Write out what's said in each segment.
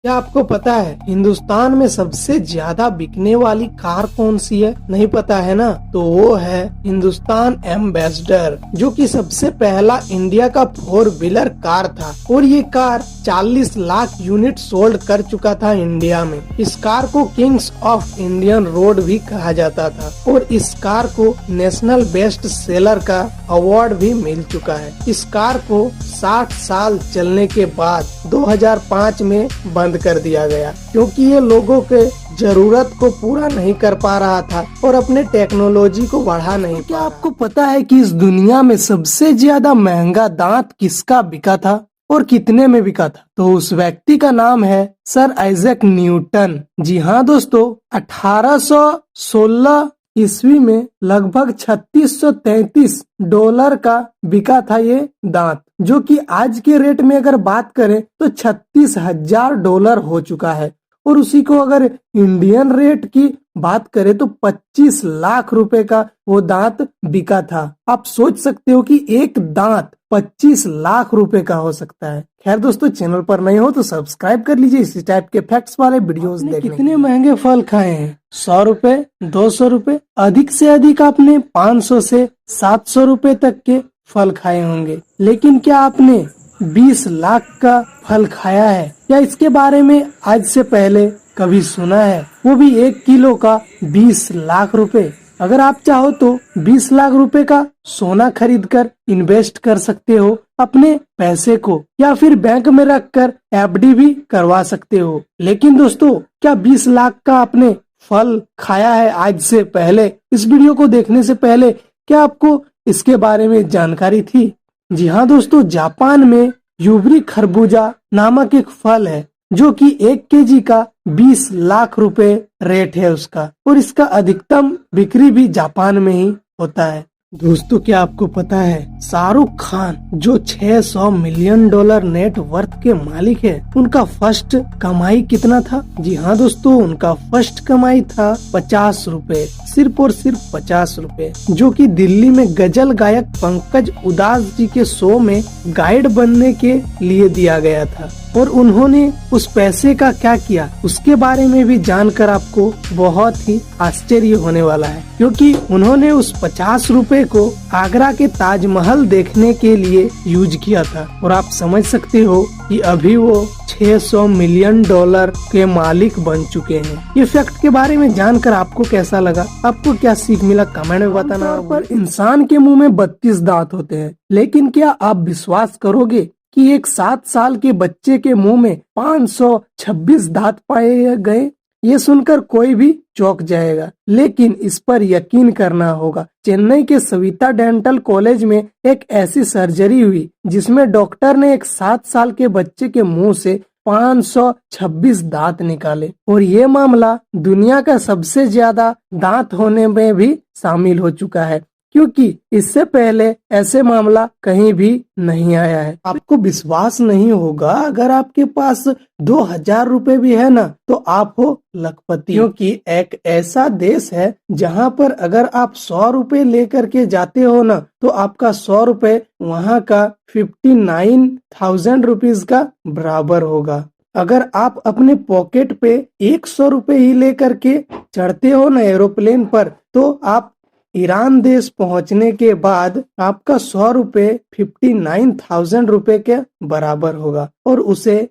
क्या आपको पता है हिंदुस्तान में सबसे ज्यादा बिकने वाली कार कौन सी है? नहीं पता है ना? तो वो है हिंदुस्तान एम्बेसडर, जो कि सबसे पहला इंडिया का 4 व्हीलर कार था और ये कार 40 लाख यूनिट सोल्ड कर चुका था इंडिया में। इस कार को किंग्स ऑफ इंडियन रोड भी कहा जाता था और इस कार को नेशनल बेस्ट सेलर का अवार्ड भी मिल चुका है। इस कार को 60 साल चलने के बाद 2005 में बंद कर दिया गया, क्योंकि ये लोगों के जरूरत को पूरा नहीं कर पा रहा था और अपने टेक्नोलॉजी को बढ़ा नहीं। क्या आपको पता है कि इस दुनिया में सबसे ज्यादा महंगा दांत किसका बिका था और कितने में बिका था? तो उस व्यक्ति का नाम है सर आइजैक न्यूटन। जी हाँ दोस्तों, 1816 ईस्वी में लगभग $3633 का बिका था ये दांत, जो कि आज के रेट में अगर बात करें तो $36,000 हो चुका है। और उसी को अगर इंडियन रेट की बात करें तो 25 लाख रुपए का वो दांत बिका था। आप सोच सकते हो कि एक दांत 25 लाख रुपए का हो सकता है। खैर दोस्तों, चैनल पर नए हो तो सब्सक्राइब कर लीजिए इसी टाइप के फैक्ट्स वाले वीडियोस देखने। कितने महंगे फल खाए हैं? 100 रुपए, 200 रुपए, अधिक से अधिक आपने 500 से 700 रुपए तक के फल खाए होंगे। लेकिन क्या आपने 20 लाख का फल खाया है या इसके बारे में आज से पहले कभी सुना है? वो भी 1 किलो का 20 लाख रुपए। अगर आप चाहो तो 20 लाख रुपए का सोना खरीद कर इन्वेस्ट कर सकते हो अपने पैसे को, या फिर बैंक में रखकर एफडी भी करवा सकते हो। लेकिन दोस्तों, क्या 20 लाख का आपने फल खाया है आज से पहले? इस वीडियो को देखने से पहले क्या आपको इसके बारे में जानकारी थी? जी हाँ दोस्तों, जापान में यूबरी खरबूजा नामक एक फल है, जो कि 1 केजी का 20 लाख रुपए रेट है उसका, और इसका अधिकतम बिक्री भी जापान में ही होता है। दोस्तों, क्या आपको पता है शाहरुख खान जो $600 मिलियन नेट वर्थ के मालिक है, उनका फर्स्ट कमाई कितना था? जी हाँ दोस्तों, उनका फर्स्ट कमाई था 50 रुपए, सिर्फ और सिर्फ 50 रुपए, जो कि दिल्ली में गजल गायक पंकज उधास जी के शो में गाइड बनने के लिए दिया गया था। और उन्होंने उस पैसे का क्या किया, उसके बारे में भी जानकर आपको बहुत ही आश्चर्य होने वाला है, क्योंकि उन्होंने उस 50 रुपए को आगरा के ताजमहल देखने के लिए यूज किया था। और आप समझ सकते हो कि अभी वो $600 मिलियन के मालिक बन चुके हैं। ये फैक्ट के बारे में जानकर आपको कैसा लगा? आपको क्या सीख मिला? कमेंट में बताना। पर इंसान के मुंह में 32 दांत होते हैं, लेकिन क्या आप विश्वास करोगे कि एक 7 साल के बच्चे के मुंह में 526 दांत पाए गए? ये सुनकर कोई भी चौंक जाएगा, लेकिन इस पर यकीन करना होगा। चेन्नई के सविता डेंटल कॉलेज में एक ऐसी सर्जरी हुई जिसमें डॉक्टर ने एक 7 साल के बच्चे के मुंह से 526 दांत निकाले, और ये मामला दुनिया का सबसे ज्यादा दांत होने में भी शामिल हो चुका है, क्योंकि इससे पहले ऐसे मामला कहीं भी नहीं आया है। आपको विश्वास नहीं होगा, अगर आपके पास 2000 रुपए भी है ना, तो आप हो लखपति, क्योंकि एक ऐसा देश है जहां पर अगर आप 100 रुपए लेकर के जाते हो ना, तो आपका 100 रुपए वहां का 59,000 रुपीज का बराबर होगा। अगर आप अपने पॉकेट पे 100 रुपए ही लेकर के चढ़ते हो ना एरोप्लेन पर, तो आप ईरान देश पहुंचने के बाद आपका 100 रुपए 59,000 रुपए के बराबर होगा, और उसे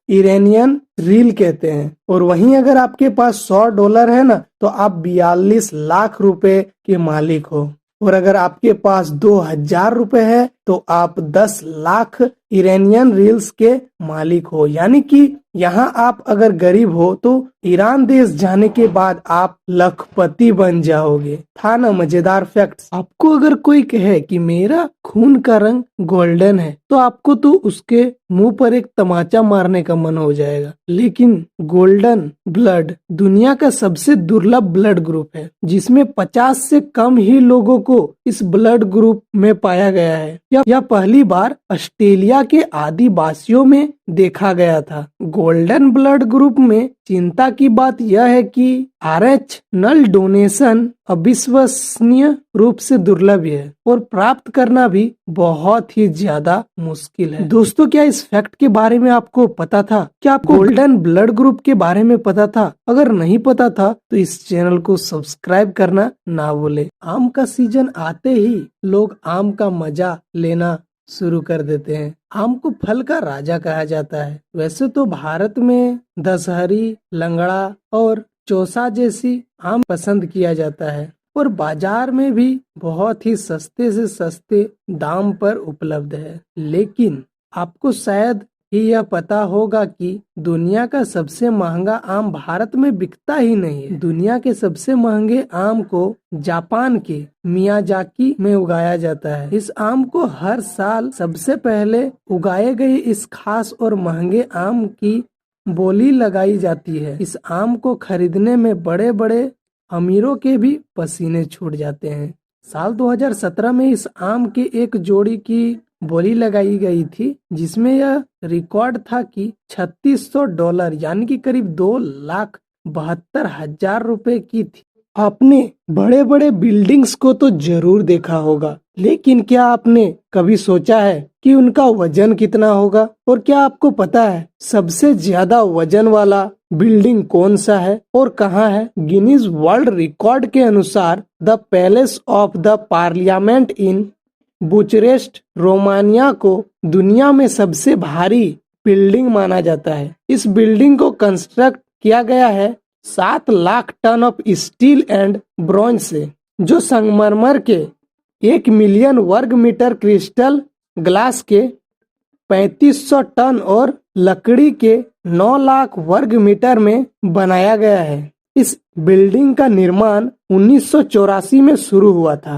ईरानियन रील कहते हैं। और वहीं अगर आपके पास $100 है ना, तो आप 42 लाख रुपए के मालिक हो। और अगर आपके पास 2000 रुपए है तो आप 10 लाख ईरानियन रील्स के मालिक हो। यानी कि यहाँ आप अगर गरीब हो तो ईरान देश जाने के बाद आप लखपति बन जाओगे। था ना मजेदार फैक्ट्स? आपको अगर कोई कहे कि मेरा खून का रंग गोल्डन है, तो आपको तो उसके मुंह पर एक तमाचा मारने का मन हो जाएगा। लेकिन गोल्डन ब्लड दुनिया का सबसे दुर्लभ ब्लड ग्रुप है, जिसमें 50 से कम ही लोगों को इस ब्लड ग्रुप में पाया गया है। यह पहली बार ऑस्ट्रेलिया के आदिवासियों में देखा गया था। गोल्डन ब्लड ग्रुप में चिंता की बात यह है कि RH नल डोनेशन अविश्वसनीय रूप से दुर्लभ है और प्राप्त करना भी बहुत ही ज्यादा मुश्किल है। दोस्तों, क्या इस फैक्ट के बारे में आपको पता था? क्या आपको गोल्डन ब्लड ग्रुप के बारे में पता था? अगर नहीं पता था तो इस चैनल को सब्सक्राइब करना ना भूले। आम का सीजन आते ही लोग आम का मजा लेना शुरू कर देते हैं। आम को फल का राजा कहा जाता है। वैसे तो भारत में दशहरी, लंगड़ा और चौसा जैसी आम पसंद किया जाता है और बाजार में भी बहुत ही सस्ते से सस्ते दाम पर उपलब्ध है। लेकिन आपको शायद ही यह पता होगा कि दुनिया का सबसे महंगा आम भारत में बिकता ही नहीं है। दुनिया के सबसे महंगे आम को जापान के मियाजाकी में उगाया जाता है। इस आम को हर साल सबसे पहले उगाए गए इस खास और महंगे आम की बोली लगाई जाती है। इस आम को खरीदने में बड़े बड़े अमीरों के भी पसीने छूट जाते हैं। साल 2017 में इस आम के एक जोड़ी की बोली लगाई गई थी, जिसमें यह रिकॉर्ड था कि $3600 यानी कि करीब 2,72,000 रुपए की थी। आपने बड़े बड़े बिल्डिंग्स को तो जरूर देखा होगा, लेकिन क्या आपने कभी सोचा है कि उनका वजन कितना होगा? और क्या आपको पता है सबसे ज्यादा वजन वाला बिल्डिंग कौन सा है और कहाँ है? गिनीज वर्ल्ड रिकॉर्ड के अनुसार the palace of the parliament in Bucharest, Romania को दुनिया में सबसे भारी बिल्डिंग माना जाता है। इस बिल्डिंग को कंस्ट्रक्ट किया गया है 7 lakh ton of steel and bronze से, जो संगमरमर के 1 मिलियन वर्ग मीटर, क्रिस्टल ग्लास के 3500 टन और लकड़ी के 9 लाख वर्ग मीटर में बनाया गया है। इस बिल्डिंग का निर्माण 1984 में शुरू हुआ था।